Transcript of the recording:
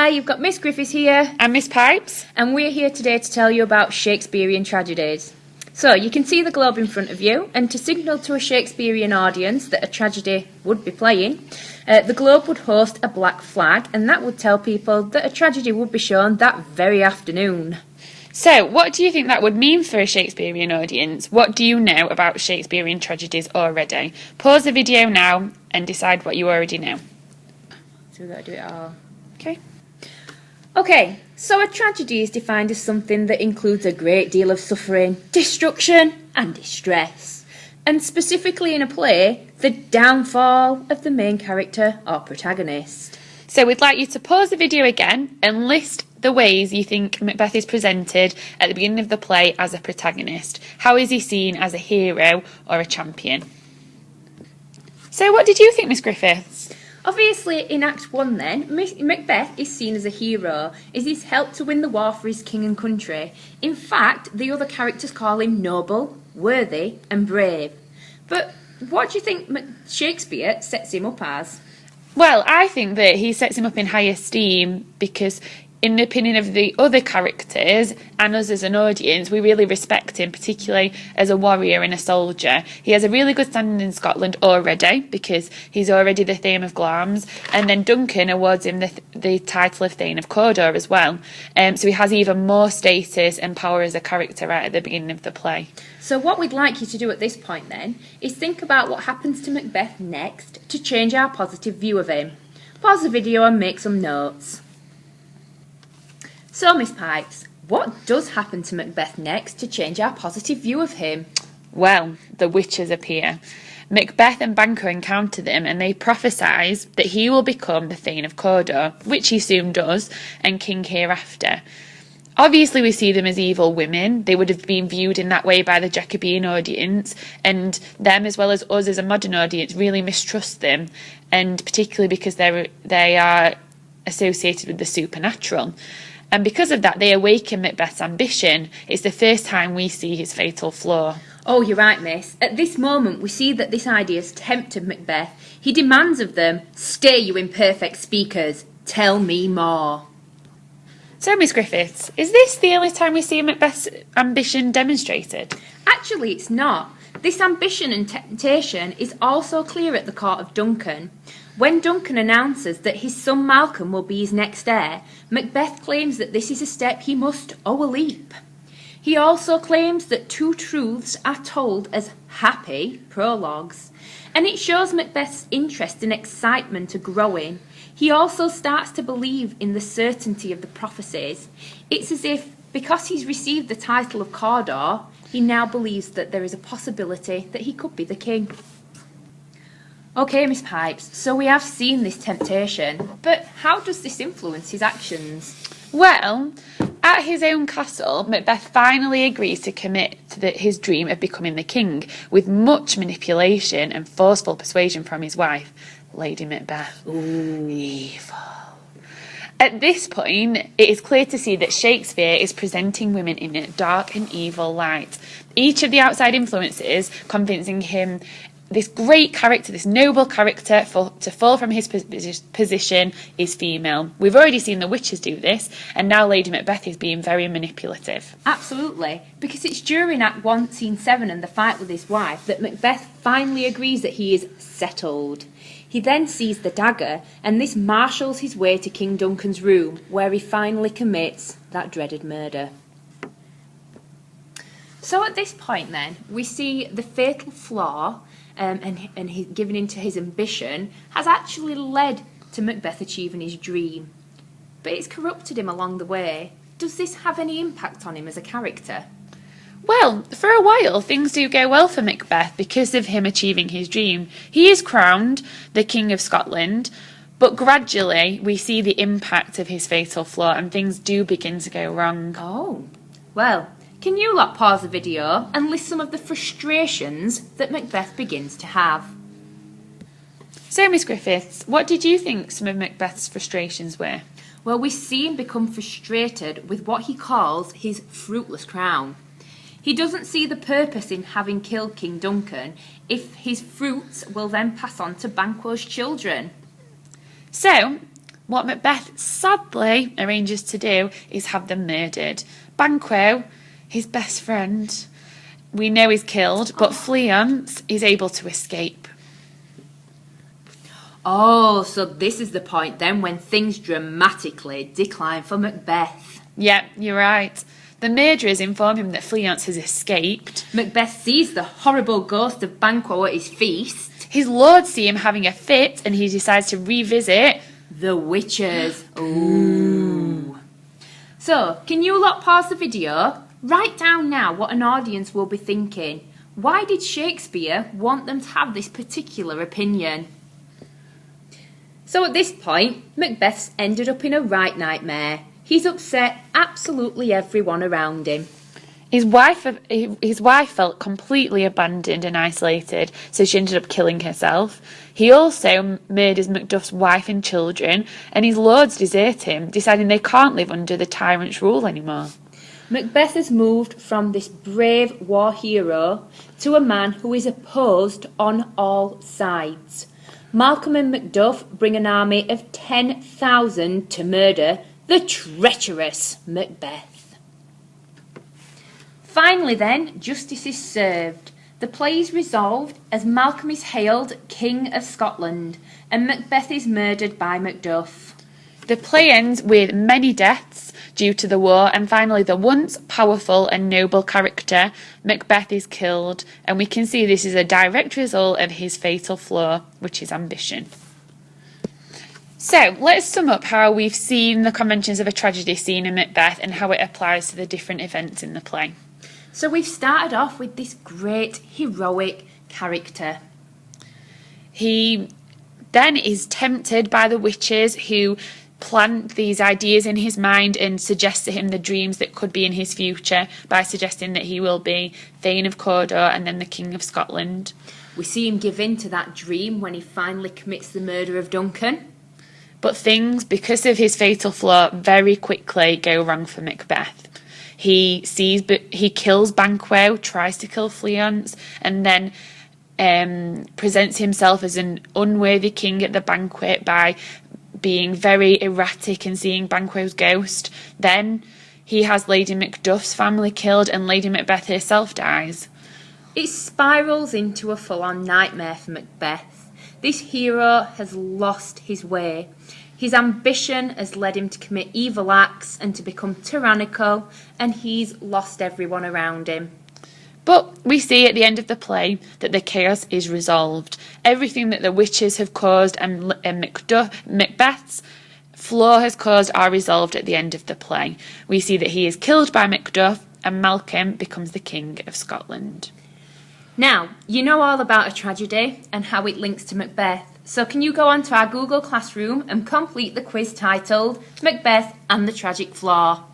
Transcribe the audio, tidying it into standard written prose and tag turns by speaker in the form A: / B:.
A: Hi, you've got Miss Griffiths here.
B: And Miss Pipes.
A: And we're here today to tell you about Shakespearean tragedies. So, you can see the globe in front of you, and to signal to a Shakespearean audience that a tragedy would be playing, the globe would host a black flag, and that would tell people that a tragedy would be shown that very afternoon.
B: So, what do you think that would mean for a Shakespearean audience? What do you know about Shakespearean tragedies already? Pause the video now and decide what you already know.
A: So we've got to do it all.
B: Okay.
A: Okay, so a tragedy is defined as something that includes a great deal of suffering, destruction and distress. And specifically in a play, the downfall of the main character or protagonist.
B: So we'd like you to pause the video again and list the ways you think Macbeth is presented at the beginning of the play as a protagonist. How is he seen as a hero or a champion? So what did you think, Miss Griffiths?
A: Obviously, in Act 1 then, Macbeth is seen as a hero, as he's helped to win the war for his king and country. In fact, the other characters call him noble, worthy and brave. But what do you think Shakespeare sets him up as?
B: Well, I think that he sets him up in high esteem because, in the opinion of the other characters and us as an audience, we really respect him, particularly as a warrior and a soldier. He has a really good standing in Scotland already because he's already the Thane of Glamis, and then Duncan awards him the title of Thane of Cawdor as well. So he has even more status and power as a character right at the beginning of the play.
A: So what we'd like you to do at this point then is think about what happens to Macbeth next to change our positive view of him. Pause the video and make some notes. So, Miss Pipes, what does happen to Macbeth next to change our positive view of him?
B: Well, the witches appear. Macbeth and Banquo encounter them and they prophesy that he will become the Thane of Cawdor, which he soon does, and king hereafter. Obviously, we see them as evil women. They would have been viewed in that way by the Jacobean audience, and them, as well as us as a modern audience, really mistrust them, and particularly because they are associated with the supernatural. And because of that, they awaken Macbeth's ambition. It's the first time we see his fatal flaw.
A: Oh, you're right, miss. At this moment, we see that this idea has tempted Macbeth. He demands of them, "Stay, you imperfect speakers. Tell me more."
B: So, Miss Griffiths, is this the only time we see Macbeth's ambition demonstrated?
A: Actually, it's not. This ambition and temptation is also clear at the court of Duncan. When Duncan announces that his son Malcolm will be his next heir, Macbeth claims that this is a step he must o'erleap. He also claims that two truths are told as happy prologues, and it shows Macbeth's interest and excitement are growing. He also starts to believe in the certainty of the prophecies. It's as if, because he's received the title of Cawdor, he now believes that there is a possibility that he could be the king. Okay, Miss Pipes, so we have seen this temptation, but how does this influence his actions?
B: Well, at his own castle, Macbeth finally agrees to commit to his dream of becoming the king, with much manipulation and forceful persuasion from his wife, Lady Macbeth.
A: Ooh.
B: Evil. At this point, it is clear to see that Shakespeare is presenting women in a dark and evil light. Each of the outside influences convincing him this great character, this noble character, to fall from his position is female. We've already seen the witches do this, and now Lady Macbeth is being very manipulative.
A: Absolutely, because it's during Act 1, Scene 7 and the fight with his wife that Macbeth finally agrees that he is settled. He then sees the dagger, and this marshals his way to King Duncan's room, where he finally commits that dreaded murder. So at this point then, we see the fatal flaw and his giving in to his ambition has actually led to Macbeth achieving his dream. But it's corrupted him along the way. Does this have any impact on him as a character?
B: Well, for a while, things do go well for Macbeth because of him achieving his dream. He is crowned the King of Scotland, but gradually we see the impact of his fatal flaw and things do begin to go wrong.
A: Oh, well, can you lot pause the video and list some of the frustrations that Macbeth begins to have?
B: So, Miss Griffiths, what did you think some of Macbeth's frustrations were?
A: Well, we see him become frustrated with what he calls his fruitless crown. He doesn't see the purpose in having killed King Duncan if his fruits will then pass on to Banquo's children.
B: So, What Macbeth sadly arranges to do is have them murdered. Banquo, his best friend, we know is killed, but Fleance is able to escape.
A: Oh, so this is the point then when things dramatically decline for Macbeth.
B: Yeah, you're right. The murderers inform him that Fleance has escaped.
A: Macbeth sees the horrible ghost of Banquo at his feast.
B: His lords see him having a fit and he decides to revisit
A: the witches. Ooh. So, can you lot pause the video? Write down now what an audience will be thinking. Why did Shakespeare want them to have this particular opinion? So at this point, Macbeth's ended up in a right nightmare. He's upset absolutely everyone around him.
B: His wife felt completely abandoned and isolated, so she ended up killing herself. He also murders Macduff's wife and children, and his lords desert him, deciding they can't live under the tyrant's rule anymore.
A: Macbeth has moved from this brave war hero to a man who is opposed on all sides. Malcolm and Macduff bring an army of 10,000 to murder the treacherous Macbeth. Finally then, justice is served. The play is resolved as Malcolm is hailed King of Scotland and Macbeth is murdered by Macduff.
B: The play ends with many deaths due to the war, and finally the once powerful and noble character Macbeth is killed, and we can see this is a direct result of his fatal flaw, which is ambition. So let's sum up how we've seen the conventions of a tragedy scene in Macbeth and how it applies to the different events in the play.
A: So we've started off with this great heroic character.
B: He then is tempted by the witches who plant these ideas in his mind and suggest to him the dreams that could be in his future by suggesting that he will be Thane of Cawdor and then the King of Scotland.
A: We see him give in to that dream when he finally commits the murder of Duncan.
B: But things, because of his fatal flaw, very quickly go wrong for Macbeth. He kills Banquo, tries to kill Fleance, and then presents himself as an unworthy king at the banquet by being very erratic and seeing Banquo's ghost. Then he has Lady Macduff's family killed and Lady Macbeth herself dies.
A: It spirals into a full-on nightmare for Macbeth. This hero has lost his way. His ambition has led him to commit evil acts and to become tyrannical, and he's lost everyone around him.
B: But we see at the end of the play that the chaos is resolved. Everything that the witches have caused and Macbeth's flaw has caused are resolved at the end of the play. We see that he is killed by Macduff and Malcolm becomes the King of Scotland.
A: Now, you know all about a tragedy and how it links to Macbeth, so can you go on to our Google Classroom and complete the quiz titled Macbeth and the Tragic Flaw?